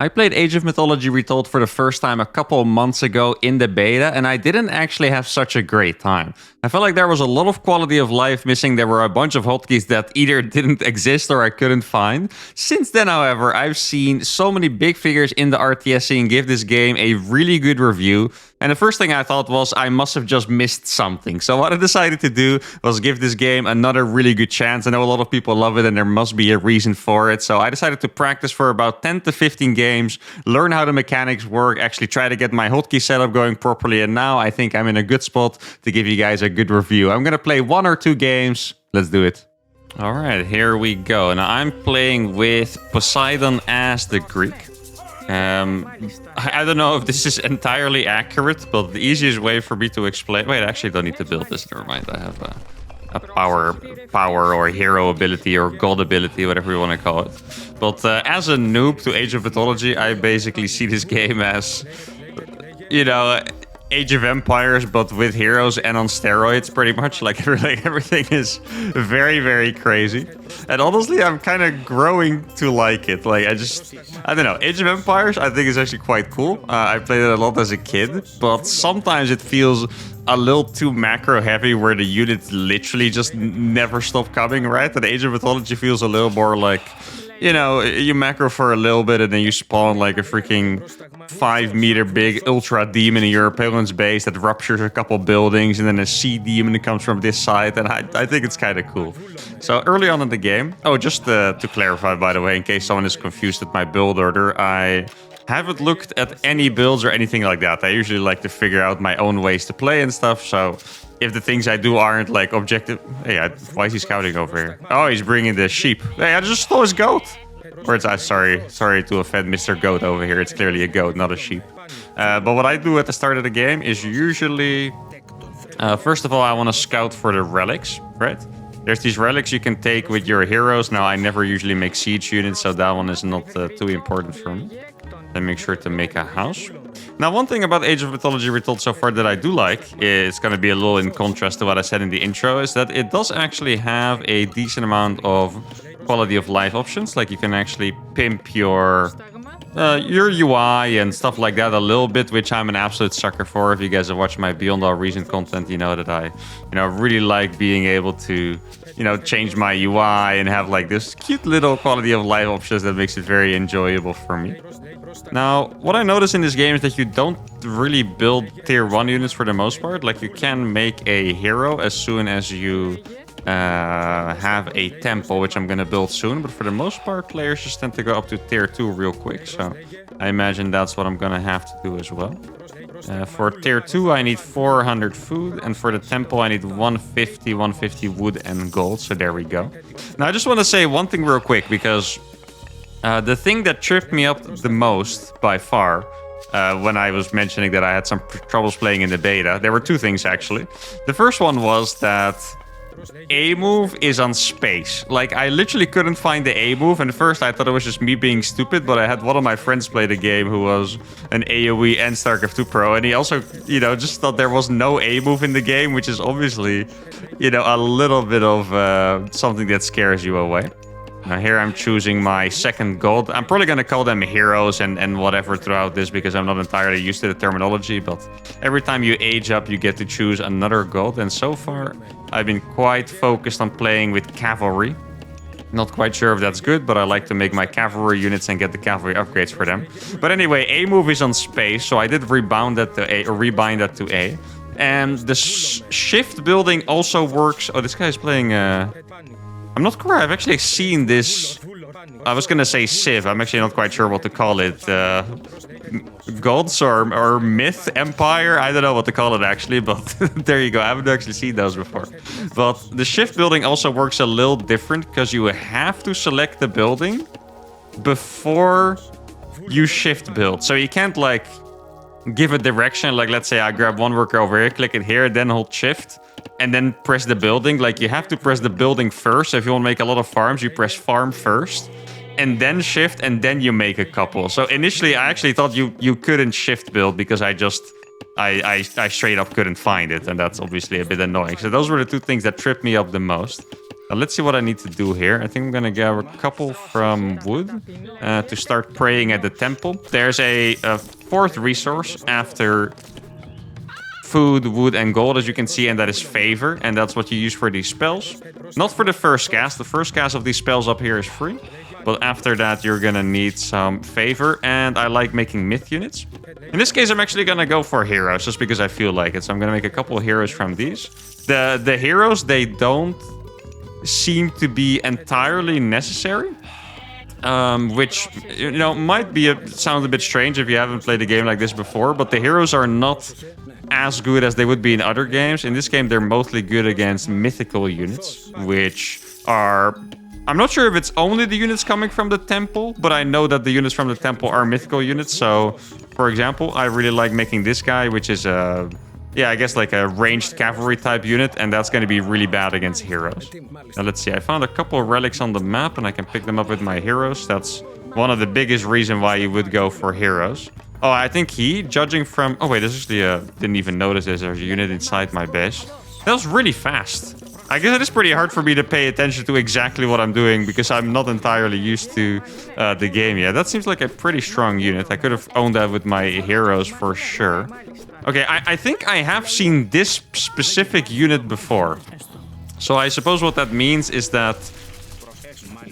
I played Age of Mythology Retold for the first time a couple of months ago in the beta, and I didn't actually have such a great time. I felt like there was a lot of quality of life missing. There were a bunch of hotkeys that either didn't exist or I couldn't find. Since then, however, I've seen so many big figures in the RTS scene give this game a really good review. And the first thing I thought was I must have just missed something. So what I decided to do was give this game another really good chance. I know a lot of people love it and there must be a reason for it. So I decided to practice for about 10 to 15 games, learn how the mechanics work, actually try to get my hotkey setup going properly. And now I think I'm in a good spot to give you guys a good review. I'm going to play 1 or 2 games. Let's do it. All right, here we go. Now I'm playing with Poseidon as the Greek. I don't know if this is entirely accurate, but the easiest way for me to explain... Wait, I actually don't need to build this. Never mind. I have a power or hero ability or god ability, whatever you want to call it. But as a noob to Age of Mythology, I basically see this game as, you know, Age of Empires, but with heroes and on steroids, pretty much. Like everything is very, very crazy. And honestly, I'm kind of growing to like it. Like, I don't know. Age of Empires, I think is actually quite cool. I played it a lot as a kid, but sometimes it feels a little too macro heavy where the units literally just never stop coming, right? And Age of Mythology feels a little more like, you know, you macro for a little bit and then you spawn like a freaking 5-meter big ultra demon in your opponent's base that ruptures a couple buildings, and then a sea demon that comes from this side, and I think it's kind of cool. So early on in the game, just to clarify, by the way, in case someone is confused at my build order, I haven't looked at any builds or anything like that. I usually like to figure out my own ways to play and stuff, so if the things I do aren't like objective... Hey, why is he scouting over here? Oh, he's bringing the sheep. Hey, I just stole his goat. Or it's, sorry to offend Mr. Goat over here. It's clearly a goat, not a sheep. But what I do at the start of the game is usually... first of all, I want to scout for the relics, right? There's these relics you can take with your heroes. Now, I never usually make siege units, so that one is not too important for me. Then make sure to make a house. Now, one thing about Age of Mythology Retold so far that I do like, it's going to be a little in contrast to what I said in the intro, is that it does actually have a decent amount of quality of life options. Like, you can actually pimp your UI and stuff like that a little bit, which I'm an absolute sucker for. If you guys have watched my Beyond All Reason content, you know that I, really like being able to, change my UI and have like this cute little quality of life options that makes it very enjoyable for me. Now, what I noticed in this game is that you don't really build tier 1 units for the most part. Like, you can make a hero as soon as you have a temple, which I'm going to build soon. But for the most part, players just tend to go up to tier 2 real quick. So I imagine that's what I'm going to have to do as well. For tier 2, I need 400 food. And for the temple, I need 150 wood and gold. So there we go. Now, I just want to say one thing real quick, because the thing that tripped me up the most by far when I was mentioning that I had some troubles playing in the beta, there were 2 things actually. The first one was that A move is on space. Like, I literally couldn't find the A move, and at first I thought it was just me being stupid, but I had one of my friends play the game who was an AoE and StarCraft 2 pro, and he also, just thought there was no A move in the game, which is obviously, a little bit of something that scares you away. Now here I'm choosing my second god. I'm probably going to call them heroes and whatever throughout this, because I'm not entirely used to the terminology, but every time you age up, you get to choose another god. And so far, I've been quite focused on playing with cavalry. Not quite sure if that's good, but I like to make my cavalry units and get the cavalry upgrades for them. But anyway, A move is on space, so I did rebind that to A. And the shift building also works... Oh, this guy is playing... I'm not sure. I've actually seen this. I was gonna say Civ. I'm actually not quite sure what to call it. Gods or Myth Empire. I don't know what to call it actually, but there you go. I haven't actually seen those before. But the shift building also works a little different, because you have to select the building before you shift build. So you can't like give a direction. Like, let's say I grab one worker over here, click it here, then hold shift, and then press the building. Like, you have to press the building first. So if you want to make a lot of farms, you press farm first, and then shift, and then you make a couple. So initially, I actually thought you couldn't shift build, because I straight up couldn't find it, and that's obviously a bit annoying. So those were the 2 things that tripped me up the most. Now let's see what I need to do here. I think I'm gonna grab a couple from wood to start praying at the temple. There's a fourth resource after food, wood, and gold, as you can see, and that is favor, and that's what you use for these spells. Not for the first cast. The first cast of these spells up here is free, but after that you're gonna need some favor, and I like making myth units. In this case, I'm actually gonna go for heroes, just because I feel like it, so I'm gonna make a couple of heroes from these. The heroes, they don't seem to be entirely necessary. Which, you know, might be sound a bit strange if you haven't played a game like this before, but the heroes are not as good as they would be in other games. In this game, they're mostly good against mythical units, which are... I'm not sure if it's only the units coming from the temple, but I know that the units from the temple are mythical units. So, for example, I really like making this guy, which is a... yeah, I guess like a ranged cavalry type unit, and that's going to be really bad against heroes. Now let's see, I found a couple of relics on the map, and I can pick them up with my heroes. That's one of the biggest reasons why you would go for heroes. Oh, I think judging from... oh wait, this actually didn't even notice there's a unit inside my base. That was really fast. I guess it is pretty hard for me to pay attention to exactly what I'm doing because I'm not entirely used to the game yet. That seems like a pretty strong unit. I could have owned that with my heroes for sure. Okay, I think I have seen this specific unit before. So I suppose what that means is that...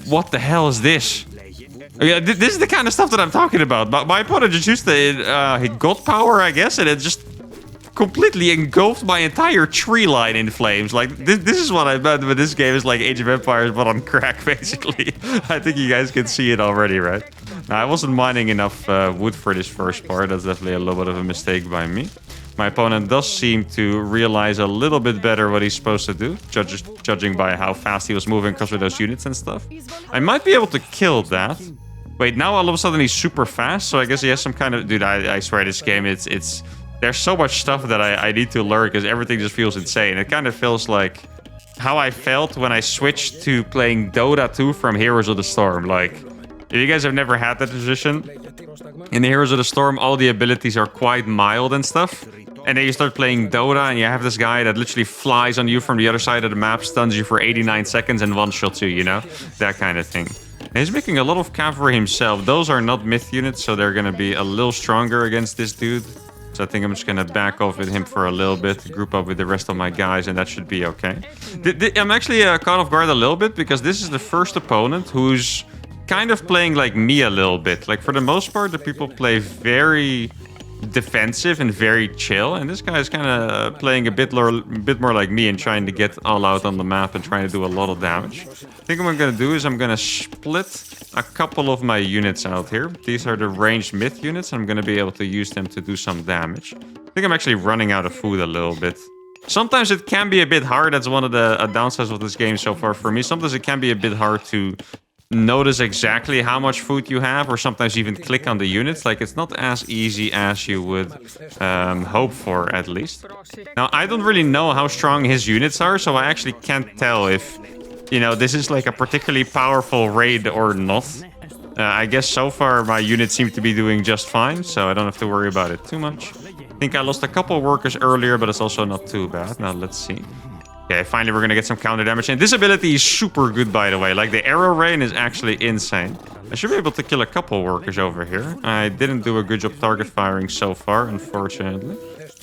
what the hell is this? Yeah, this is the kind of stuff that I'm talking about. My opponent just used the god power, I guess, and it just completely engulfed my entire tree line in flames. Like, this is what I meant with this game is like Age of Empires, but on crack, basically. I think you guys can see it already, right? Now, I wasn't mining enough wood for this first part. That's definitely a little bit of a mistake by me. My opponent does seem to realize a little bit better what he's supposed to do, judging by how fast he was moving because of those units and stuff. I might be able to kill that. Wait, now all of a sudden he's super fast, so I guess he has some kind of... dude, I swear this game, it's... there's so much stuff that I need to learn because everything just feels insane. It kind of feels like how I felt when I switched to playing Dota 2 from Heroes of the Storm. Like, if you guys have never had that position, in the Heroes of the Storm, all the abilities are quite mild and stuff. And then you start playing Dota and you have this guy that literally flies on you from the other side of the map, stuns you for 89 seconds and one-shots you, you know? That kind of thing. And he's making a lot of cavalry himself. Those are not myth units, so they're going to be a little stronger against this dude. So I think I'm just going to back off with him for a little bit, group up with the rest of my guys, and that should be okay. I'm actually caught off guard a little bit because this is the first opponent who's kind of playing like me a little bit. Like, for the most part, the people play very defensive and very chill, and this guy is kind of playing a bit more like me and trying to get all out on the map and trying to do a lot of damage. I think what I'm going to do is I'm going to split a couple of my units out here. These are the ranged myth units. I'm going to be able to use them to do some damage. I think I'm actually running out of food a little bit. Sometimes it can be a bit hard. That's one of the downsides of this game so far for me. Sometimes it can be a bit hard to notice exactly how much food you have, or sometimes even click on the units. Like, it's not as easy as you would hope for, at least. Now, I don't really know how strong his units are, so I actually can't tell if, you know, this is like a particularly powerful raid or not. I guess so far my units seem to be doing just fine, so I don't have to worry about it too much. I think I lost a couple of workers earlier, but it's also not too bad. Now, let's see. Okay, finally we're gonna get some counter damage. And this ability is super good, by the way. Like, the arrow rain is actually insane. I should be able to kill a couple workers over here. I didn't do a good job target firing so far, unfortunately.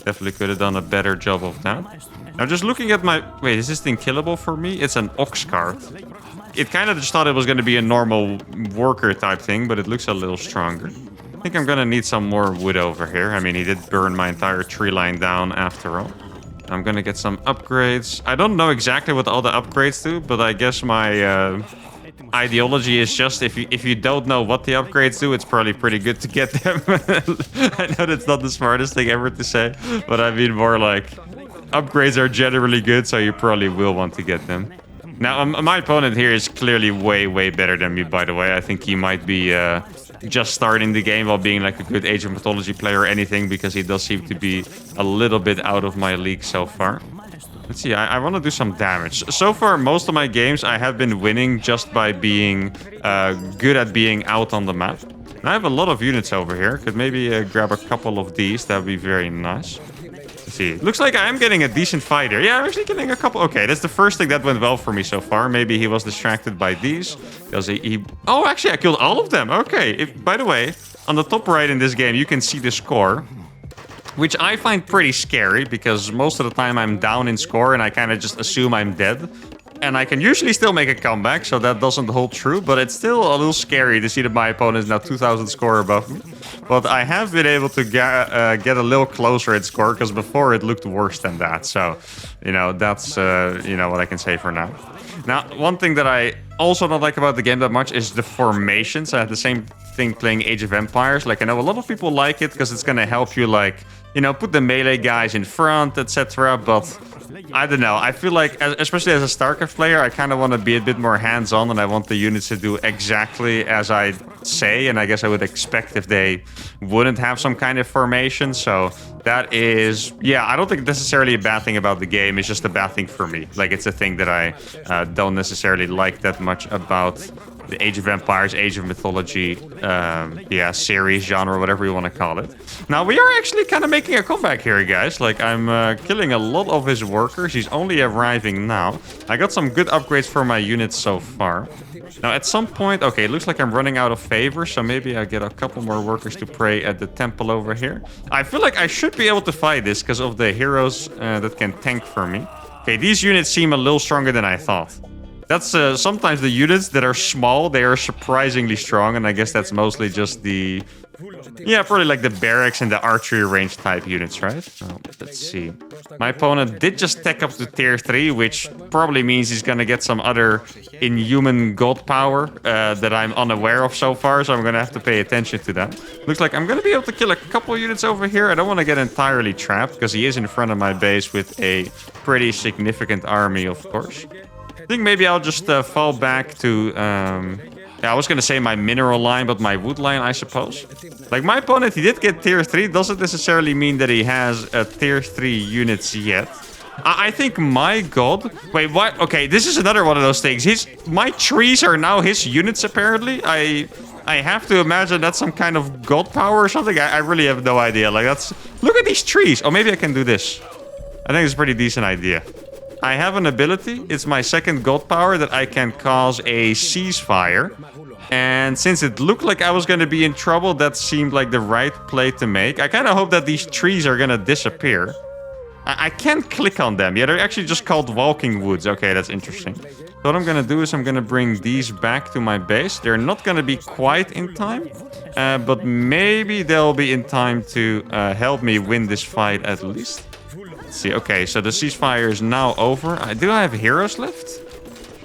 Definitely could have done a better job of that. Now, just looking at my... wait, is this thing killable for me? It's an ox cart. It kind of just thought it was going to be a normal worker type thing, but it looks a little stronger. I think I'm going to need some more wood over here. I mean, he did burn my entire tree line down after all. I'm going to get some upgrades. I don't know exactly what all the upgrades do, but I guess my ideology is just if you don't know what the upgrades do, it's probably pretty good to get them. I know that's not the smartest thing ever to say, but I mean more like upgrades are generally good, so you probably will want to get them. Now, my opponent here is clearly way better than me, by the way. I think he might be just starting the game while being like a good Age of Mythology player or anything, because he does seem to be a little bit out of my league so far. Let's see, I want to do some damage. So far, most of my games I have been winning just by being good at being out on the map. And I have a lot of units over here. Could maybe grab a couple of these. That would be very nice. Let's see. Looks like I am getting a decent fighter. Yeah, I'm actually getting a couple. Okay, that's the first thing that went well for me so far. Maybe he was distracted by these. Because he... Oh, actually, I killed all of them. Okay. By the way, on the top right in this game, you can see the score. Which I find pretty scary, because most of the time I'm down in score and I kind of just assume I'm dead. And I can usually still make a comeback, so that doesn't hold true. But it's still a little scary to see that my opponent is now 2,000 score above me. But I have been able to get a little closer at score, because before it looked worse than that. So, you know, that's, you know, what I can say for now. Now, one thing that I also don't like about the game that much is the formations. I had the same thing playing Age of Empires. Like, I know a lot of people like it because it's going to help you, like, you know, put the melee guys in front, etc. But I don't know. I feel like, especially as a StarCraft player, I kind of want to be a bit more hands-on, and I want the units to do exactly as I say. And I guess I would expect if they wouldn't have some kind of formation. So that is, yeah, I don't think necessarily a bad thing about the game. It's just a bad thing for me. Like, it's a thing that I don't necessarily like that much about the Age of Empires, Age of Mythology, yeah, series, genre, whatever you want to call it. Now, we are actually kind of making a comeback here, guys. Like, I'm killing a lot of his workers. He's only arriving now. I got some good upgrades for my units so far. Now, at some point... Okay, it looks like I'm running out of favor, so maybe I get a couple more workers to pray at the temple over here. I feel like I should be able to fight this because of the heroes that can tank for me. Okay, these units seem a little stronger than I thought. That's sometimes the units that are small, they are surprisingly strong, and I guess that's mostly just the... Yeah, probably like the barracks and the archery range type units, right? Oh, let's see. My opponent did just tech up to tier 3, which probably means he's gonna get some other inhuman god power that I'm unaware of so far, so I'm gonna have to pay attention to that. Looks like I'm gonna be able to kill a couple units over here. I don't want to get entirely trapped, because he is in front of my base with a pretty significant army, of course. I think maybe I'll just fall back to... yeah, I was going to say my mineral line, but my wood line, I suppose. Like, my opponent, he did get tier 3. Doesn't necessarily mean that he has tier 3 units yet. I think my god... Wait, what? Okay, this is another one of those things. My trees are now his units, apparently. I have to imagine that's some kind of god power or something. I really have no idea. Like, that's... Look at these trees. Oh, maybe I can do this. I think it's a pretty decent idea. I have an ability. It's my second god power that I can cause a ceasefire. And since it looked like I was going to be in trouble, that seemed like the right play to make. I kind of hope that these trees are going to disappear. I can't click on them. Yeah, they're actually just called walking woods. Okay, that's interesting. So what I'm going to do is I'm going to bring these back to my base. They're not going to be quite in time. But maybe they'll be in time to help me win this fight at least. Let's see. Okay, so the ceasefire is now over. Do I have heroes left?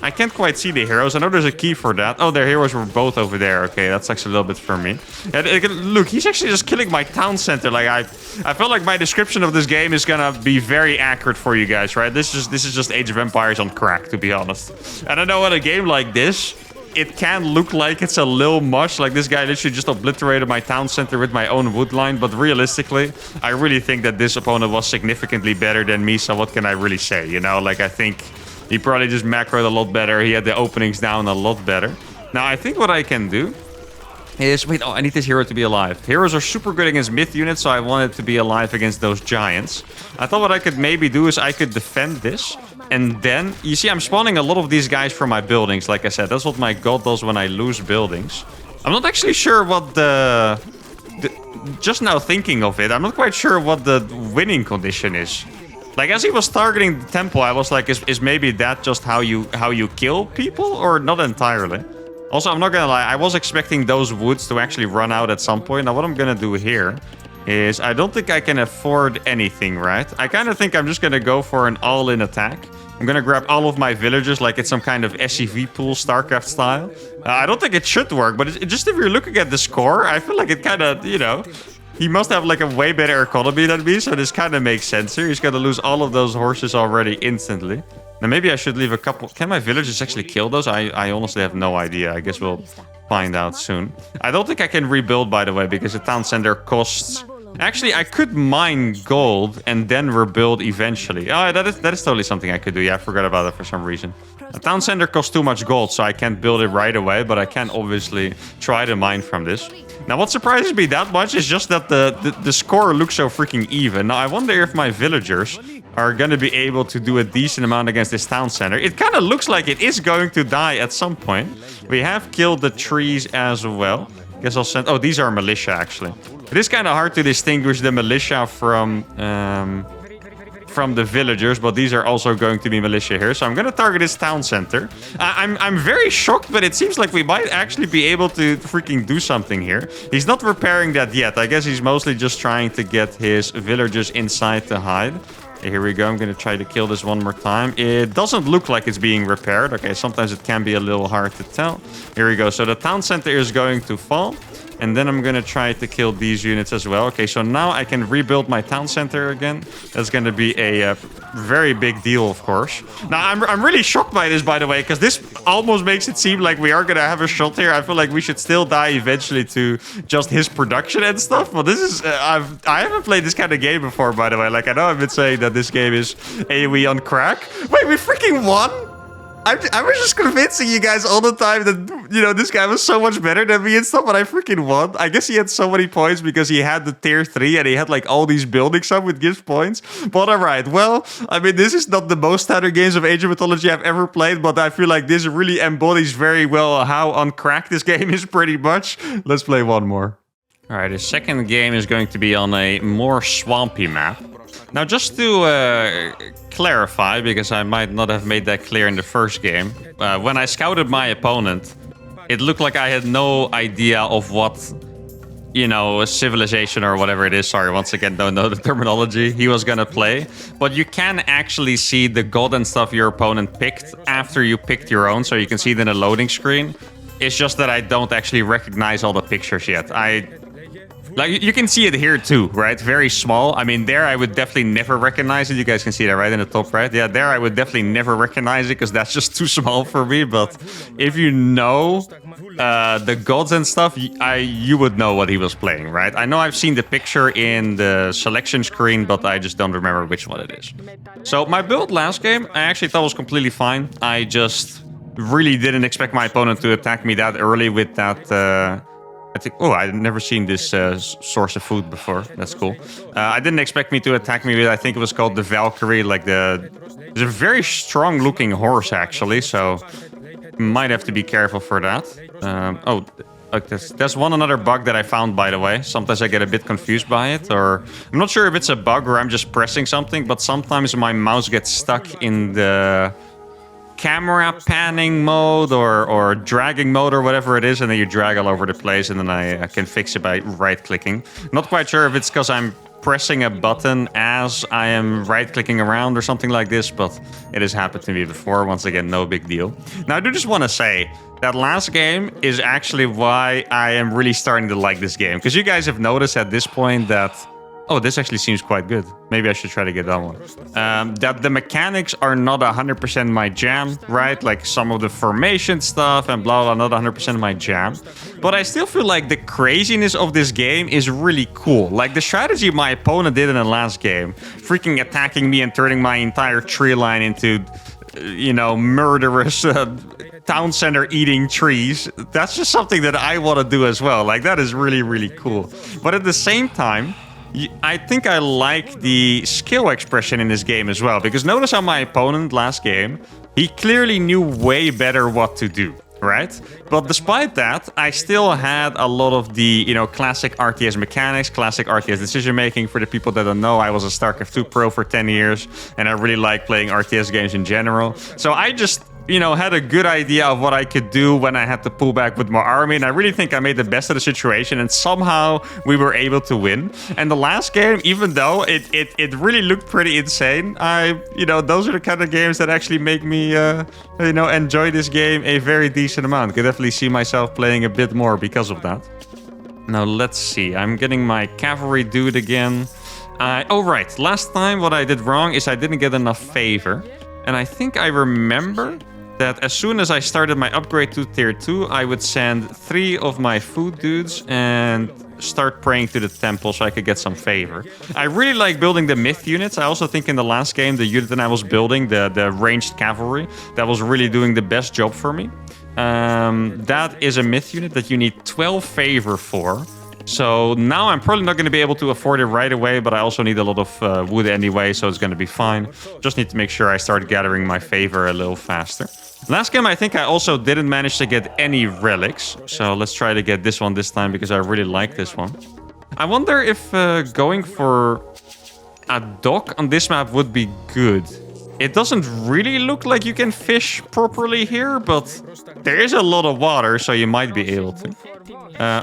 I can't quite see the heroes. I know there's a key for that. Oh, their heroes were both over there. Okay, that's actually a little bit for me. Look, he's actually just killing my town center. Like, I felt like my description of this game is gonna be very accurate for you guys, right? This is just Age of Empires on crack, to be honest. And I know in a game like this, it can look like it's a little much. Like, this guy literally just obliterated my town center with my own wood line. But realistically, I really think that this opponent was significantly better than me. So what can I really say? You know, like, I think he probably just macroed a lot better. He had the openings down a lot better. Now, I think what I can do is... Wait, oh, I need this hero to be alive. Heroes are super good against myth units, so I wanted to be alive against those giants. I thought what I could maybe do is I could defend this. And then, you see, I'm spawning a lot of these guys from my buildings. Like I said, that's what my god does when I lose buildings. I'm not actually sure what just now thinking of it, I'm not quite sure what the winning condition is. Like, as he was targeting the temple, I was like, is maybe that just how you kill people? Or not entirely? Also, I'm not gonna lie, I was expecting those woods to actually run out at some point. Now, what I'm gonna do here is I don't think I can afford anything, right? I kind of think I'm just gonna go for an all-in attack. I'm gonna grab all of my villagers like it's some kind of SCV pool, StarCraft style. I don't think it should work, but just if you're looking at the score, I feel like it kind of, you know... He must have like a way better economy than me, so this kind of makes sense here. He's gonna lose all of those horses already instantly. Now maybe I should leave a couple... Can my villagers actually kill those? I honestly have no idea. I guess we'll find out soon. I don't think I can rebuild, by the way, because the town center costs... Actually, I could mine gold and then rebuild eventually. Oh, that is totally something I could do. Yeah, I forgot about that for some reason. A town center costs too much gold, so I can't build it right away, but I can obviously try to mine from this. Now, what surprises me that much is just that the score looks so freaking even. Now, I wonder if my villagers are going to be able to do a decent amount against this town center. It kind of looks like it is going to die at some point. We have killed the trees as well. Guess I'll send... Oh, these are militia, actually. It is kind of hard to distinguish the militia from the villagers, but these are also going to be militia here. So I'm going to target this town center. I'm very shocked, but it seems like we might actually be able to freaking do something here. He's not repairing that yet. I guess he's mostly just trying to get his villagers inside to hide. Here we go. I'm going to try to kill this one more time. It doesn't look like it's being repaired. Okay, sometimes it can be a little hard to tell. Here we go. So the town center is going to fall. And then I'm going to try to kill these units as well. Okay, so now I can rebuild my town center again. That's going to be a very big deal, of course. Now, I'm really shocked by this, by the way, because this almost makes it seem like we are going to have a shot here. I feel like we should still die eventually to just his production and stuff. But this is... I haven't played this kind of game before, by the way. Like, I know I've been saying that this game is AoE on crack. Wait, we freaking won? I was just convincing you guys all the time that, you know, this guy was so much better than me and stuff, but I freaking won. I guess he had so many points because he had the tier 3 and he had like all these buildings up with gift points. But alright, well, I mean, this is not the most standard games of Age of Mythology I've ever played, but I feel like this really embodies very well how on crack this game is pretty much. Let's play one more. Alright, the second game is going to be on a more swampy map. Now, just to clarify, because I might not have made that clear in the first game, when I scouted my opponent, it looked like I had no idea of what, you know, a civilization or whatever it is. Sorry, once again, don't know the terminology he was going to play. But you can actually see the god and stuff your opponent picked after you picked your own, so you can see it in a loading screen. It's just that I don't actually recognize all the pictures yet. Like, you can see it here too, right? Very small. I mean, there I would definitely never recognize it. You guys can see that right in the top right. Yeah, there I would definitely never recognize it because that's just too small for me. But if you know the gods and stuff, you would know what he was playing, right? I know I've seen the picture in the selection screen, but I just don't remember which one it is. So my build last game, I actually thought was completely fine. I just really didn't expect my opponent to attack me that early with that... I think, oh, I've never seen this source of food before. That's cool. I didn't expect me to attack me with, I think it was called the Valkyrie, like it's a very strong looking horse actually, so might have to be careful for that. There's another bug that I found, by the way. Sometimes I get a bit confused by it, or I'm not sure if it's a bug or I'm just pressing something, but sometimes my mouse gets stuck in the camera panning mode or dragging mode or whatever it is, and then you drag all over the place, and then I can fix it by right-clicking. Not quite sure if it's because I'm pressing a button as I am right-clicking around or something like this, but it has happened to me before. Once again, no big deal. Now, I do just want to say that last game is actually why I am really starting to like this game, because you guys have noticed at this point that... Oh, this actually seems quite good. Maybe I should try to get that one. That the mechanics are not 100% my jam, right? Like some of the formation stuff and blah, blah, not 100% my jam. But I still feel like the craziness of this game is really cool. Like the strategy my opponent did in the last game, freaking attacking me and turning my entire tree line into, you know, murderous town center eating trees. That's just something that I want to do as well. Like that is really, really cool. But at the same time, I think I like the skill expression in this game as well, because notice how my opponent last game, he clearly knew way better what to do, right? But despite that, I still had a lot of the, you know, classic RTS mechanics, classic RTS decision making. For the people that don't know, I was a StarCraft 2 pro for 10 years, and I really like playing RTS games in general. So I just, you know, had a good idea of what I could do when I had to pull back with my army, and I really think I made the best of the situation, and somehow we were able to win. And the last game, even though it really looked pretty insane, you know, those are the kind of games that actually make me, you know, enjoy this game a very decent amount. Could definitely see myself playing a bit more because of that. Now, let's see. I'm getting my cavalry dude again. Oh, right. Last time what I did wrong is I didn't get enough favor. And I think I remember that as soon as I started my upgrade to tier 2, I would send 3 of my food dudes and start praying to the temple so I could get some favor. I really like building the myth units. I also think in the last game, the unit that I was building, the ranged cavalry, that was really doing the best job for me. That is a myth unit that you need 12 favor for. So now I'm probably not going to be able to afford it right away, but I also need a lot of wood anyway, so it's going to be fine. Just need to make sure I start gathering my favor a little faster. Last game, I think I also didn't manage to get any relics. So let's try to get this one this time because I really like this one. I wonder if going for a dock on this map would be good. It doesn't really look like you can fish properly here, but there is a lot of water, so you might be able to.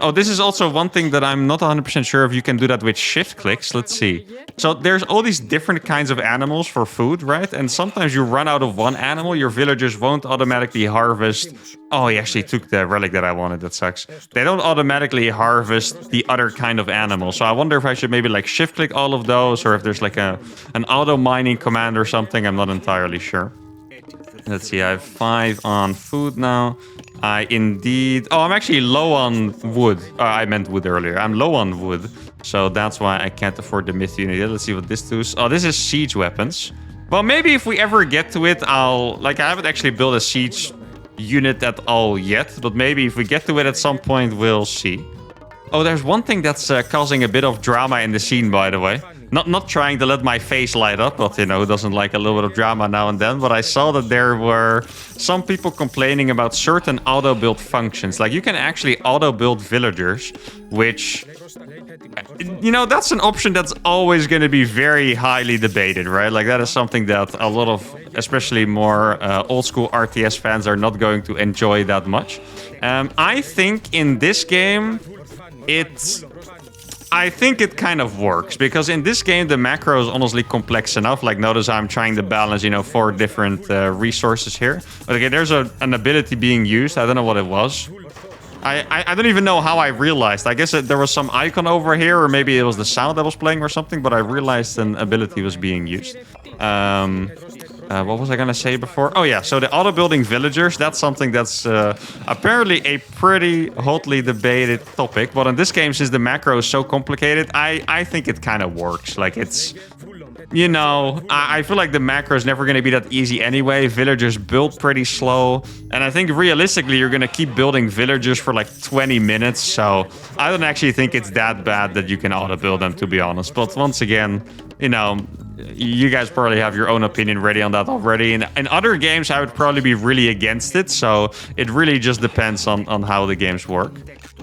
Oh, this is also one thing that I'm not 100% sure if you can do that with shift clicks. Let's see. So there's all these different kinds of animals for food, right? And sometimes you run out of one animal, your villagers won't automatically harvest. Oh, he actually took the relic that I wanted. That sucks. They don't automatically harvest the other kind of animal. So I wonder if I should maybe like shift click all of those, or if there's like an auto mining command or something. I'm not entirely sure. Let's see, I have 5 on food now. I indeed... Oh, I'm actually low on wood. I meant wood earlier. I'm low on wood. So that's why I can't afford the myth unit yet. Let's see what this does. Oh, this is siege weapons. Well, maybe if we ever get to it, I'll... Like, I haven't actually built a siege unit at all yet. But maybe if we get to it at some point, we'll see. Oh, there's one thing that's causing a bit of drama in the scene, by the way. Not trying to let my face light up, but, you know, who doesn't like a little bit of drama now and then? But I saw that there were some people complaining about certain auto-build functions. Like, you can actually auto-build villagers, which... You know, that's an option that's always going to be very highly debated, right? Like, that is something that a lot of, especially more old-school RTS fans are not going to enjoy that much. I think in this game... I think it kind of works, because in this game, the macro is honestly complex enough. Like, notice I'm trying to balance, you know, 4 different resources here. But okay, there's an ability being used. I don't know what it was. I don't even know how I realized. I guess there was some icon over here, or maybe it was the sound that was playing or something, but I realized an ability was being used. What was I going to say before? Oh, yeah. So the auto-building villagers, that's something that's apparently a pretty hotly debated topic. But in this game, since the macro is so complicated, I think it kind of works. Like, it's... You know, I feel like the macro is never going to be that easy anyway. Villagers build pretty slow. And I think realistically, you're going to keep building villagers for like 20 minutes. So I don't actually think it's that bad that you can auto-build them, to be honest. But once again, you know... You guys probably have your own opinion ready on that already. In other games, I would probably be really against it. So it really just depends on how the games work.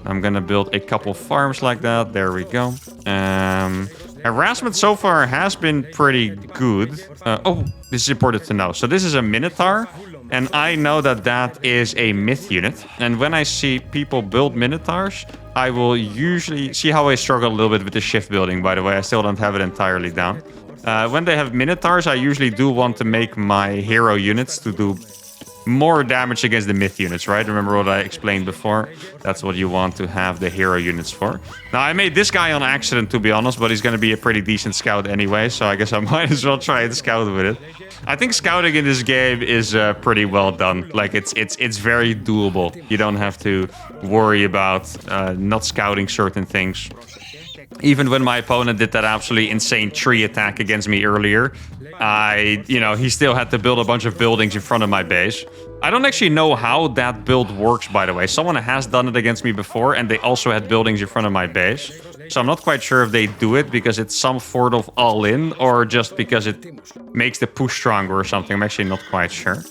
I'm going to build a couple farms like that. There we go. Harassment so far has been pretty good. Oh, this is important to know. So this is a Minotaur. And I know that that is a myth unit. And when I see people build Minotaurs, I will usually... See how I struggle a little bit with the shift building, by the way. I still don't have it entirely down. When they have Minotaurs, I usually do want to make my hero units to do more damage against the myth units, right? Remember what I explained before? That's what you want to have the hero units for. Now, I made this guy on accident, to be honest, but he's going to be a pretty decent scout anyway, so I guess I might as well try and scout with it. I think scouting in this game is pretty well done. Like, it's very doable. You don't have to worry about not scouting certain things. Even when my opponent did that absolutely insane tree attack against me earlier, he still had to build a bunch of buildings in front of my base. I don't actually know how that build works, by the way. Someone has done it against me before, and they also had buildings in front of my base. So I'm not quite sure if they do it because it's some sort of all-in, or just because it makes the push stronger or something. I'm actually not quite sure.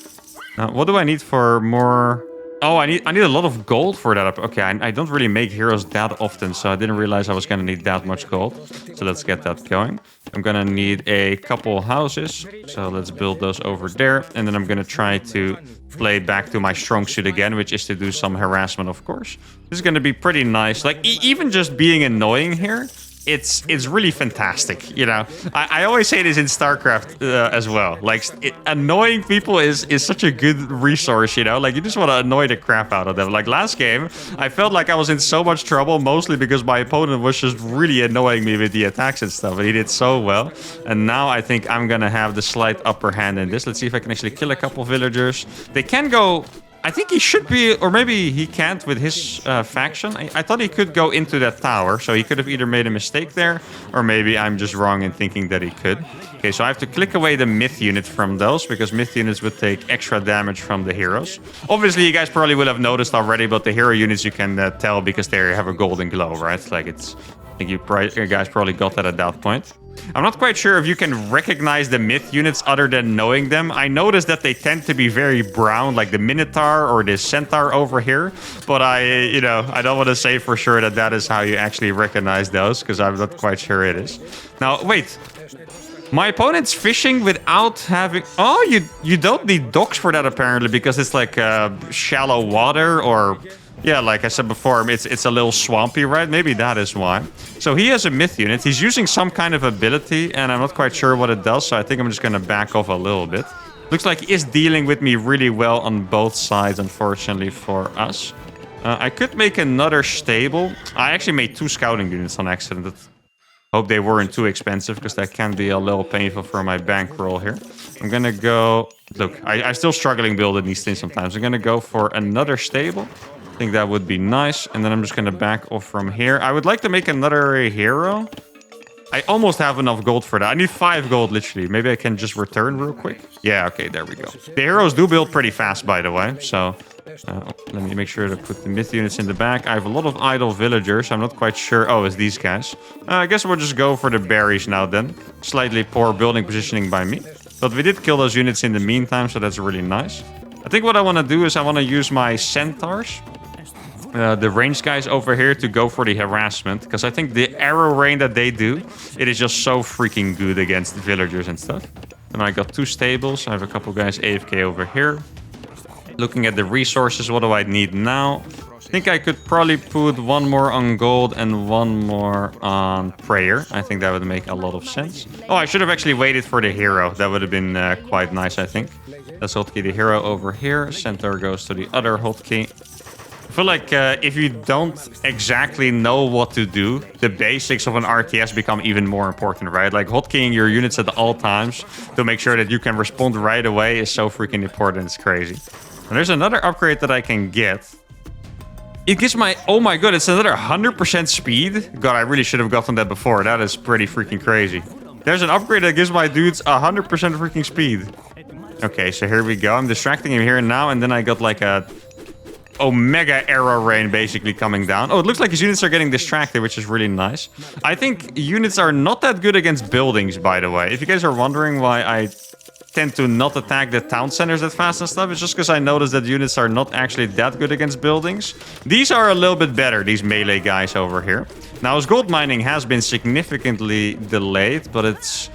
Now, what do I need for more... Oh, I need a lot of gold for that. Okay, I don't really make heroes that often, so I didn't realize I was going to need that much gold. So let's get that going. I'm going to need a couple houses, so let's build those over there. And then I'm going to try to play back to my strong suit again, which is to do some harassment, of course. This is going to be pretty nice. Like, even just being annoying here, it's really fantastic, you know. I always say this in StarCraft as well. Like, annoying people is such a good resource, you know. Like, you just want to annoy the crap out of them. Like, last game, I felt like I was in so much trouble, mostly because my opponent was just really annoying me with the attacks and stuff. And he did so well. And now I think I'm going to have the slight upper hand in this. Let's see if I can actually kill a couple villagers. They can go... I think he should be, or maybe he can't with his faction. I thought he could go into that tower, so he could have either made a mistake there, or maybe I'm just wrong in thinking that he could. Okay, so I have to click away the myth unit from those, because myth units would take extra damage from the heroes. Obviously, you guys probably will have noticed already, but the hero units you can tell because they have a golden glow, right? Like it's, I think you guys probably got that at that point. I'm not quite sure if you can recognize the myth units other than knowing them. I noticed that they tend to be very brown, like the Minotaur or the Centaur over here. But I don't want to say for sure that that is how you actually recognize those, because I'm not quite sure it is. Now, wait. My opponent's fishing without having... Oh, you don't need docks for that, apparently, because it's like shallow water or... Yeah, like I said before, it's a little swampy, right? Maybe that is why. So he has a myth unit. He's using some kind of ability, and I'm not quite sure what it does, so I think I'm just going to back off a little bit. Looks like he is dealing with me really well on both sides, unfortunately, for us. I could make another stable. I actually made 2 scouting units on accident. Hope they weren't too expensive, because that can be a little painful for my bankroll here. I'm going to go... Look, I'm still struggling building these things sometimes. I'm going to go for another stable. I think that would be nice. And then I'm just going to back off from here. I would like to make another hero. I almost have enough gold for that. I need 5 gold, literally. Maybe I can just return real quick. Yeah, okay, there we go. The heroes do build pretty fast, by the way. So let me make sure to put the myth units in the back. I have a lot of idle villagers. I'm not quite sure. Oh, it's these guys. I guess we'll just go for the berries now then. Slightly poor building positioning by me. But we did kill those units in the meantime, so that's really nice. I think what I want to do is I want to use my centaurs. The ranged guys over here to go for the harassment, because I think the arrow rain that they do, it is just so freaking good against villagers and stuff. And I got 2 stables. I have a couple guys AFK over here. Looking at the resources, what do I need now? I think I could probably put 1 more on gold and 1 more on prayer. I think that would make a lot of sense. Oh, I should have actually waited for the hero. That would have been quite nice, I think. That's hotkey the hero over here. Centaur goes to the other hotkey. I feel like if you don't exactly know what to do, the basics of an RTS become even more important, right? Like hotkeying your units at all times to make sure that you can respond right away is so freaking important. It's crazy. And there's another upgrade that I can get. It gives my... Oh my god, it's another 100% speed. God, I really should have gotten that before. That is pretty freaking crazy. There's an upgrade that gives my dudes 100% freaking speed. Okay, so here we go. I'm distracting him here and now, and then I got like a... Omega arrow rain basically coming down. Oh, it looks like his units are getting distracted, which is really nice. I think units are not that good against buildings, by the way. If you guys are wondering why I tend to not attack the town centers that fast and stuff, it's just because I noticed that units are not actually that good against buildings. These are a little bit better, these melee guys over here. Now, his gold mining has been significantly delayed, but it's...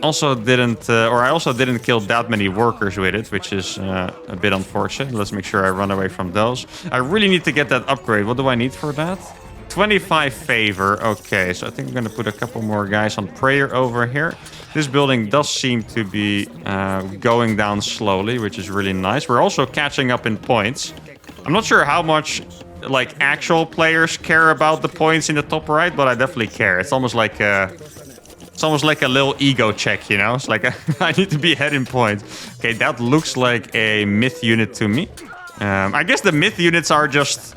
also didn't, or I also didn't kill that many workers with it, which is a bit unfortunate. Let's make sure I run away from those. I really need to get that upgrade. What do I need for that? 25 favor. Okay, so I think I'm going to put a couple more guys on prayer over here. This building does seem to be going down slowly, which is really nice. We're also catching up in points. I'm not sure how much like actual players care about the points in the top right, but I definitely care. It's almost like it's almost like a little ego check, you know? It's like, I need to be ahead in points. Okay, that looks like a myth unit to me. I guess the myth units are just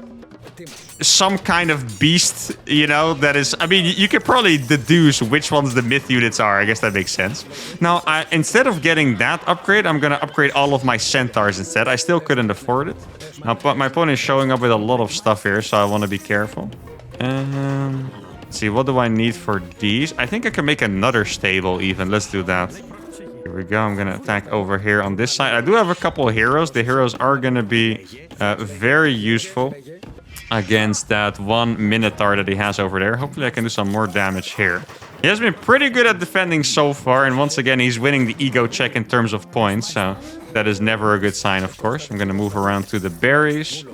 some kind of beast, you know, that is... I mean, you could probably deduce which ones the myth units are. I guess that makes sense. Now, instead of getting that upgrade, I'm going to upgrade all of my centaurs instead. I still couldn't afford it. Now, but my opponent is showing up with a lot of stuff here, so I want to be careful. Let's see, what do I need for these? I think I can make another stable even. Let's do that. Here we go. I'm going to attack over here on this side. I do have a couple of heroes. The heroes are going to be very useful against that one Minotaur that he has over there. Hopefully I can do some more damage here. He has been pretty good at defending so far. And once again, he's winning the ego check in terms of points. So that is never a good sign, of course. I'm going to move around to the berries.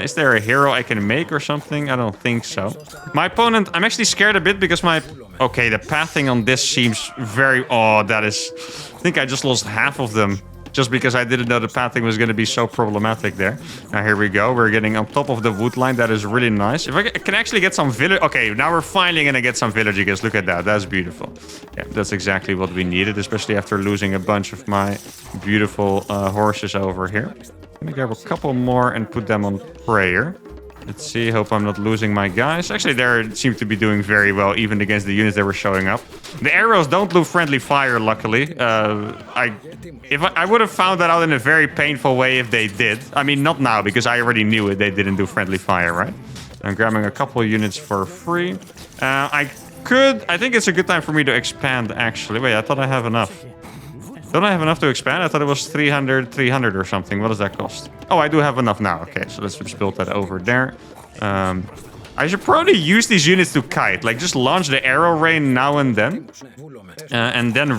Is there a hero I can make or something? I don't think so. My opponent, I'm actually scared a bit because my... Okay, the pathing on this seems very... Oh, that is... I think I just lost half of them. Just because I didn't know the pathing was going to be so problematic there. Now, here we go. We're getting on top of the wood line. That is really nice. If I can actually get some village... Okay, now we're finally going to get some villagers. Look at that. That's beautiful. Yeah, that's exactly what we needed. Especially after losing a bunch of my beautiful horses over here. Gonna grab a couple more and put them on prayer. Let's see. Hope I'm not losing my guys. Actually, they seem to be doing very well, even against the units that were showing up. The arrows don't do friendly fire, luckily. I would have found that out in a very painful way if they did. I mean, not now, because I already knew it. They didn't do friendly fire, right? I'm grabbing a couple units for free. I think it's a good time for me to expand, actually. Wait, I thought I have enough. Don't I have enough to expand? I thought it was 300 or something. What does that cost? Oh, I do have enough now. Okay, so let's just build that over there. I should probably use these units to kite. Like, just launch the arrow rain now and then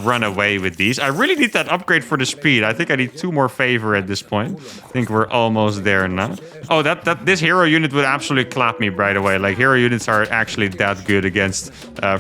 run away with these. I really need that upgrade for the speed. I think I need 2 more favor at this point. I think we're almost there now. Oh, this hero unit would absolutely clap me right away. Like, hero units are actually that good against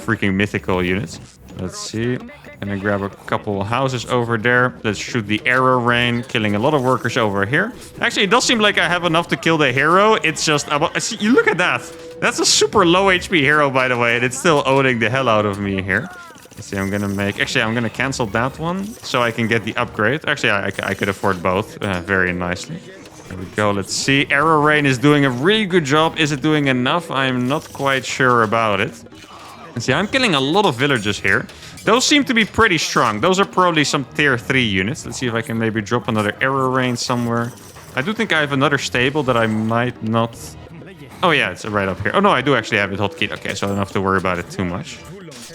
freaking mythical units. Let's see. Gonna grab a couple houses over there. Let's shoot the arrow rain, killing a lot of workers over here. Actually, it does seem like I have enough to kill the hero. It's just, see, you look at that. That's a super low HP hero, by the way, and it's still owning the hell out of me here. Let's see, I'm gonna cancel that one so I can get the upgrade. Actually, I could afford both very nicely. There we go. Let's see. Arrow rain is doing a really good job. Is it doing enough? I'm not quite sure about it. And see, I'm killing a lot of villagers here. Those seem to be pretty strong. Those are probably some tier 3 units. Let's see if I can maybe drop another arrow rain somewhere. I do think I have another stable that I might not... Oh yeah, it's right up here. Oh no, I do actually have it hotkeyed. Okay, so I don't have to worry about it too much.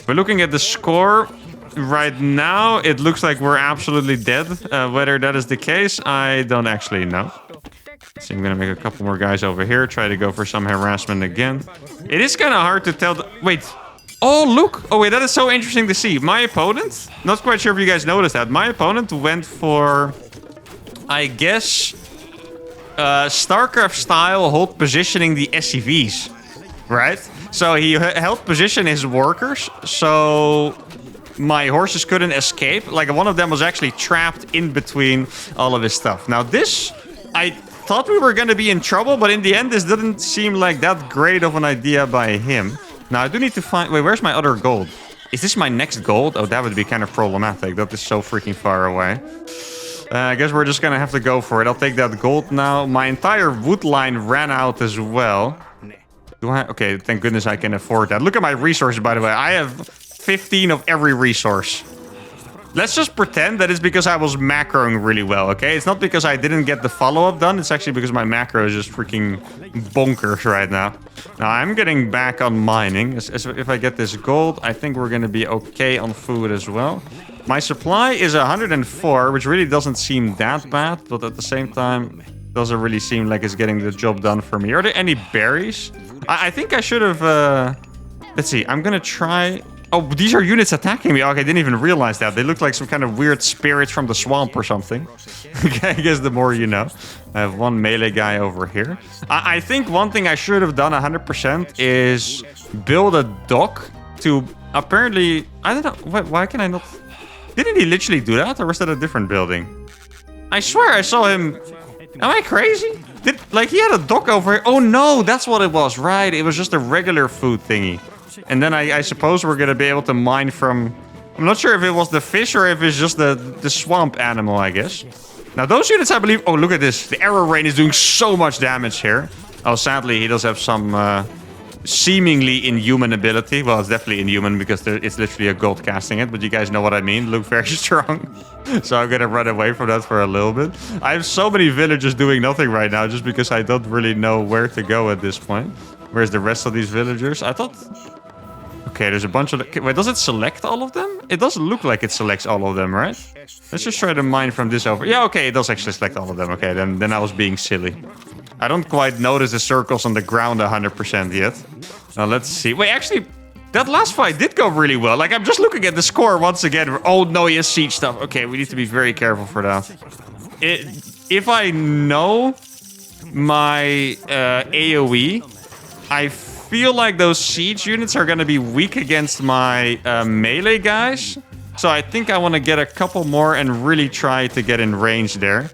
But looking at the score right now, it looks like we're absolutely dead. Whether that is the case, I don't actually know. So I'm gonna make a couple more guys over here. Try to go for some harassment again. It is kind of hard to tell... Wait... Oh, look. Oh, wait, that is so interesting to see. My opponent, not quite sure if you guys noticed that. My opponent went for, I guess, StarCraft style hold positioning the SCVs, right? So he held position his workers, so my horses couldn't escape. Like, one of them was actually trapped in between all of his stuff. Now, this, I thought we were going to be in trouble, but in the end, this didn't seem like that great of an idea by him. Now, I do need to find... Wait, where's my other gold? Is this my next gold? Oh, that would be kind of problematic. That is so freaking far away. I guess we're just going to have to go for it. I'll take that gold now. My entire wood line ran out as well. Okay, thank goodness I can afford that. Look at my resources, by the way. I have 15 of every resource. Let's just pretend that it's because I was macroing really well, okay? It's not because I didn't get the follow-up done. It's actually because my macro is just freaking bonkers right now. Now, I'm getting back on mining. If I get this gold, I think we're going to be okay on food as well. My supply is 104, which really doesn't seem that bad. But at the same time, doesn't really seem like it's getting the job done for me. Are there any berries? I think I should have... Let's see. I'm going to try... Oh, these are units attacking me. Okay, I didn't even realize that. They look like some kind of weird spirits from the swamp or something. Okay, I guess the more you know. I have one melee guy over here. I think one thing I should have done 100% is build a dock to apparently... I don't know. Why can I not... Didn't he literally do that? Or was that a different building? I swear I saw him... Am I crazy? Like, he had a dock over here. Oh, no, that's what it was. Right, it was just a regular food thingy. And then I suppose we're going to be able to mine from... I'm not sure if it was the fish or if it's just the swamp animal, I guess. Now, those units, I believe... Oh, look at this. The arrow rain is doing so much damage here. Oh, sadly, he does have some seemingly inhuman ability. Well, it's definitely inhuman because it's literally a gold casting it. But you guys know what I mean. Look very strong. So I'm going to run away from that for a little bit. I have so many villagers doing nothing right now just because I don't really know where to go at this point. Where's the rest of these villagers? I thought... Okay, there's a bunch of... Wait, does it select all of them? It doesn't look like it selects all of them, right? Let's just try to mine from this over... Yeah, okay, it does actually select all of them. Okay, then I was being silly. I don't quite notice the circles on the ground 100% yet. Now, let's see. Wait, actually, that last fight did go really well. Like, I'm just looking at the score once again. Oh, no, he has siege stuff. Okay, we need to be very careful for that. If I know my AoE, I feel like those siege units are going to be weak against my melee guys. So I think I want to get a couple more and really try to get in range there.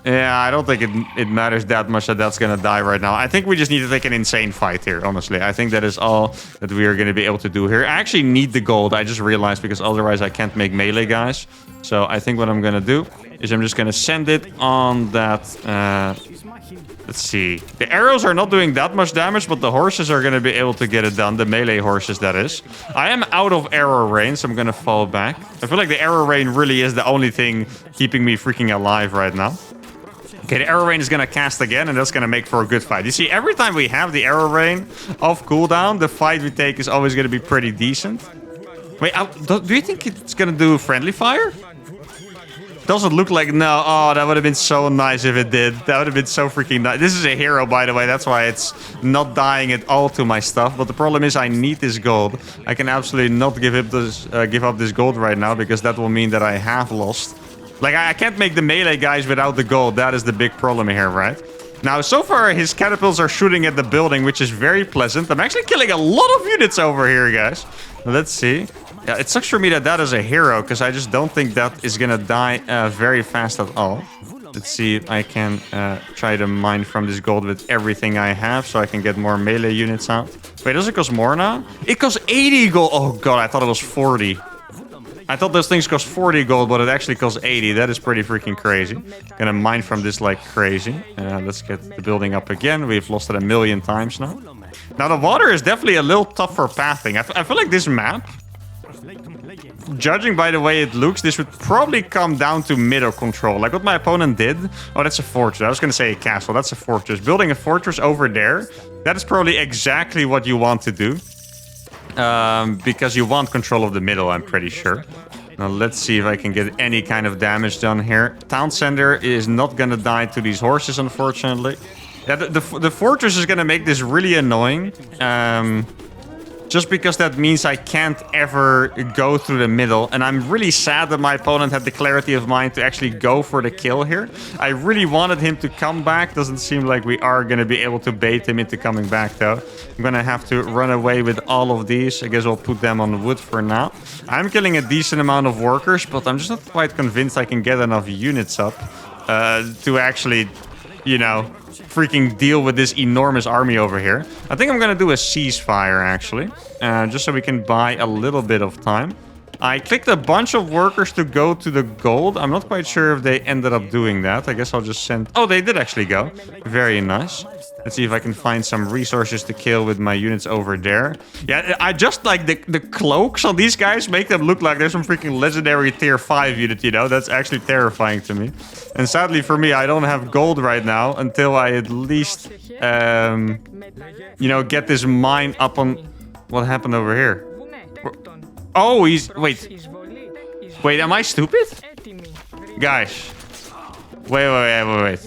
Yeah, I don't think it matters that much that that's going to die right now. I think we just need to take an insane fight here, honestly. I think that is all that we are going to be able to do here. I actually need the gold, I just realized, because otherwise I can't make melee guys. So I think what I'm going to do is I'm just going to send it on that... let's see. The arrows are not doing that much damage, but the horses are going to be able to get it done. The melee horses, that is. I am out of arrow rain, so I'm going to fall back. I feel like the arrow rain really is the only thing keeping me freaking alive right now. Okay, the arrow rain is going to cast again, and that's going to make for a good fight. You see, every time we have the arrow rain off cooldown, the fight we take is always going to be pretty decent. Wait, do you think it's going to do friendly fire? Doesn't look like... No. Oh, that would have been so nice if it did. That would have been so freaking nice. This is a hero, by the way. That's why it's not dying at all to my stuff. But the problem is I need this gold. I can absolutely not give up this gold right now, because that will mean that I have lost. Like, I can't make the melee guys without the gold. That is the big problem here, right? Now, so far, his catapults are shooting at the building, which is very pleasant. I'm actually killing a lot of units over here, guys. Let's see. Yeah, it sucks for me that that is a hero, because I just don't think that is going to die very fast at all. Let's see if I can try to mine from this gold with everything I have, so I can get more melee units out. Wait, does it cost more now? It costs 80 gold. Oh, God, I thought it was 40. I thought those things cost 40 gold, but it actually costs 80. That is pretty freaking crazy. Gonna mine from this like crazy. Let's get the building up again. We've lost it 1,000,000 times now. Now, the water is definitely a little tough for pathing. I feel like this map, judging by the way it looks, this would probably come down to middle control. Like what my opponent did. Oh, that's a fortress. I was going to say a castle. That's a fortress. Building a fortress over there, that is probably exactly what you want to do. Because you want control of the middle, I'm pretty sure. Now, let's see if I can get any kind of damage done here. Town center is not going to die to these horses, unfortunately. Yeah, the fortress is going to make this really annoying. Just because that means I can't ever go through the middle. And I'm really sad that my opponent had the clarity of mind to actually go for the kill here. I really wanted him to come back. Doesn't seem like we are going to be able to bait him into coming back, though. I'm going to have to run away with all of these. I guess I'll put them on wood for now. I'm killing a decent amount of workers, but I'm just not quite convinced I can get enough units up to actually, you know, freaking deal with this enormous army over here. I think I'm gonna do a ceasefire, actually, just so we can buy a little bit of time. I clicked a bunch of workers to go to the gold. I'm not quite sure if they ended up doing that. I guess I'll just send... Oh, they did actually go. Very nice. Let's see if I can find some resources to kill with my units over there. Yeah, I just like the cloaks on these guys make them look like they're some freaking legendary tier 5 unit, you know? That's actually terrifying to me. And sadly for me, I don't have gold right now until I at least, you know, get this mine up on... What happened over here? Oh, he's... Wait. Wait, am I stupid? Guys. Wait.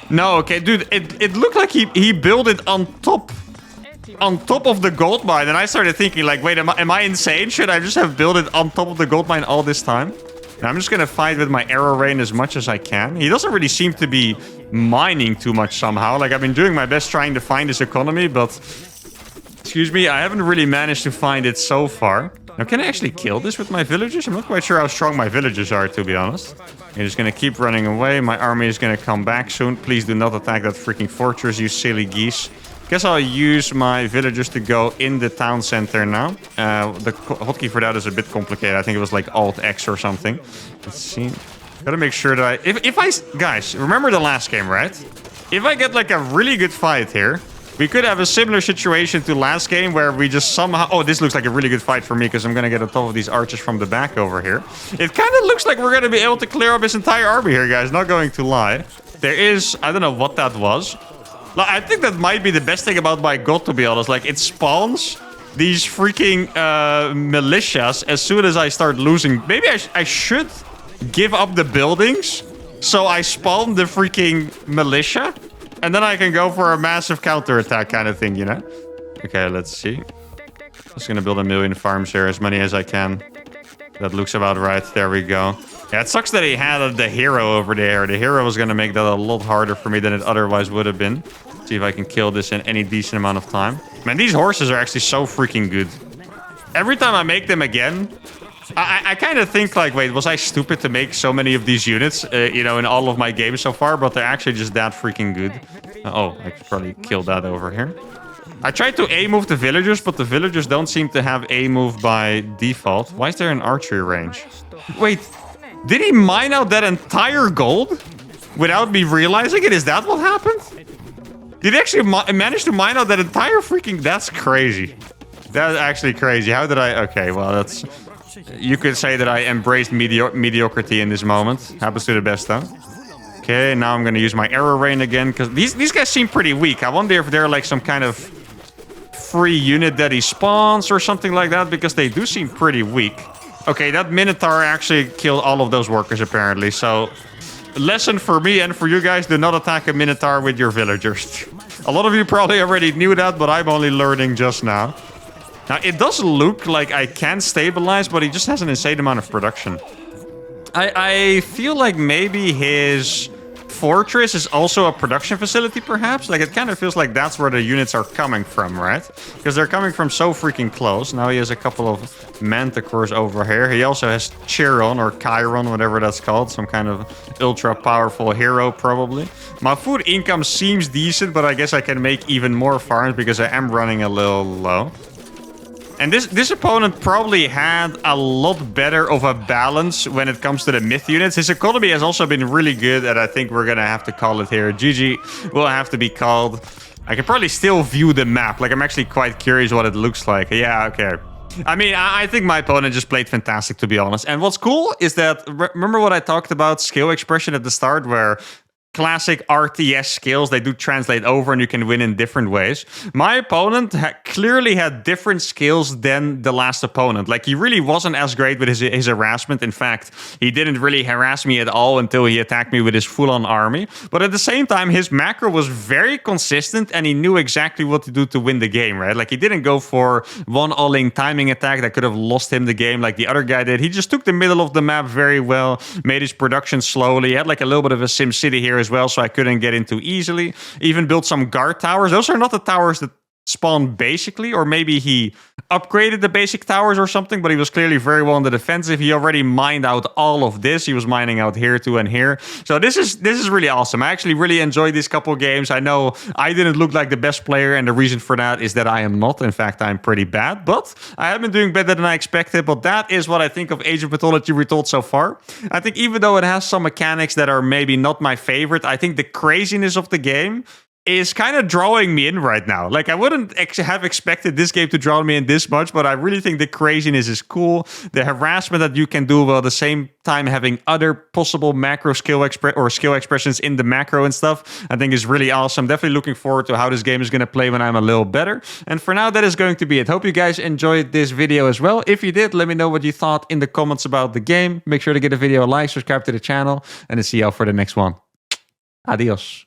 No, okay, dude, it looked like he built it on top of the gold mine, and I started thinking, like, wait, am I insane? Should I just have built it on top of the gold mine all this time? Now, I'm just gonna fight with my arrow rain as much as I can. He doesn't really seem to be mining too much somehow. Like, I've been doing my best trying to find this economy, but... Excuse me, I haven't really managed to find it so far. Now, can I actually kill this with my villagers? I'm not quite sure how strong my villagers are, to be honest. I'm just gonna keep running away. My army is gonna come back soon. Please do not attack that freaking fortress, you silly geese. Guess I'll use my villagers to go in the town center now. The hotkey for that is a bit complicated. I think it was like Alt-X or something. Let's see. Gotta make sure that if I... Guys, remember the last game, right? If I get like a really good fight here... We could have a similar situation to last game where we just somehow... Oh, this looks like a really good fight for me because I'm going to get on top of these archers from the back over here. It kind of looks like we're going to be able to clear up his entire army here, guys. Not going to lie. There is... I don't know what that was. Like, I think that might be the best thing about my god, to be honest. Like, it spawns these freaking militias as soon as I start losing. Maybe I should give up the buildings so I spawn the freaking militia. And then I can go for a massive counterattack kind of thing, you know? Okay, let's see. Just gonna build 1,000,000 farms here, as many as I can. That looks about right. There we go. Yeah, it sucks that he had the hero over there. The hero was gonna make that a lot harder for me than it otherwise would have been. See if I can kill this in any decent amount of time. Man, these horses are actually so freaking good. Every time I make them again, I kind of think like, wait, was I stupid to make so many of these units, you know, in all of my games so far? But they're actually just that freaking good. Oh, I could probably kill that over here. I tried to A-move the villagers, but the villagers don't seem to have A-move by default. Why is there an archery range? Wait, did he mine out that entire gold without me realizing it? Is that what happened? Did he actually manage to mine out that entire freaking... That's crazy. That's actually crazy. How did I... Okay, well, that's... You could say that I embraced mediocrity in this moment. Happens to the best, though. Okay, now I'm going to use my arrow rain again, because these guys seem pretty weak. I wonder if they're like some kind of free unit that he spawns or something like that, because they do seem pretty weak. Okay, that Minotaur actually killed all of those workers, apparently. So, lesson for me and for you guys, do not attack a Minotaur with your villagers. A lot of you probably already knew that, but I'm only learning just now. Now, it does look like I can stabilize, but he just has an insane amount of production. I feel like maybe his fortress is also a production facility, perhaps? Like, it kind of feels like that's where the units are coming from, right? Because they're coming from so freaking close. Now he has a couple of manticores over here. He also has Chiron or Chiron, whatever that's called. Some kind of ultra-powerful hero, probably. My food income seems decent, but I guess I can make even more farms because I am running a little low. And this opponent probably had a lot better of a balance when it comes to the myth units. His economy has also been really good, and I think we're going to have to call it here. GG will have to be called. I can probably still view the map. Like, I'm actually quite curious what it looks like. Yeah, okay. I mean, I think my opponent just played fantastic, to be honest. And what's cool is that, remember what I talked about skill expression at the start, where classic RTS skills, they do translate over and you can win in different ways. My opponent clearly had different skills than the last opponent. Like, he really wasn't as great with his harassment. In fact, he didn't really harass me at all until he attacked me with his full-on army. But at the same time, his macro was very consistent and he knew exactly what to do to win the game, right? Like, he didn't go for one all-in timing attack that could have lost him the game like the other guy did. He just took the middle of the map very well, made his production slowly. He had like a little bit of a Sim City here as well, so I couldn't get into easily. Even built some guard towers. Those are not the towers that spawn basically, or maybe he upgraded the basic towers or something, but he was clearly very well in the defensive. He already mined out all of this. He was mining out here too and here. So this is really awesome. I actually really enjoyed these couple games. I know I didn't look like the best player, and the reason for that is that I am not. In fact, I'm pretty bad, but I have been doing better than I expected. But that is what I think of Age of Mythology Retold so far. I think even though it has some mechanics that are maybe not my favorite, I think the craziness of the game is kind of drawing me in right now. Like, I wouldn't have expected this game to draw me in this much, but I really think the craziness is cool. The harassment that you can do while at the same time having other possible macro skill expressions in the macro and stuff, I think is really awesome. Definitely looking forward to how this game is going to play when I'm a little better. And for now, that is going to be it. Hope you guys enjoyed this video as well. If you did, let me know what you thought in the comments about the game. Make sure to give the video a like, subscribe to the channel, and I'll see y'all for the next one. Adios.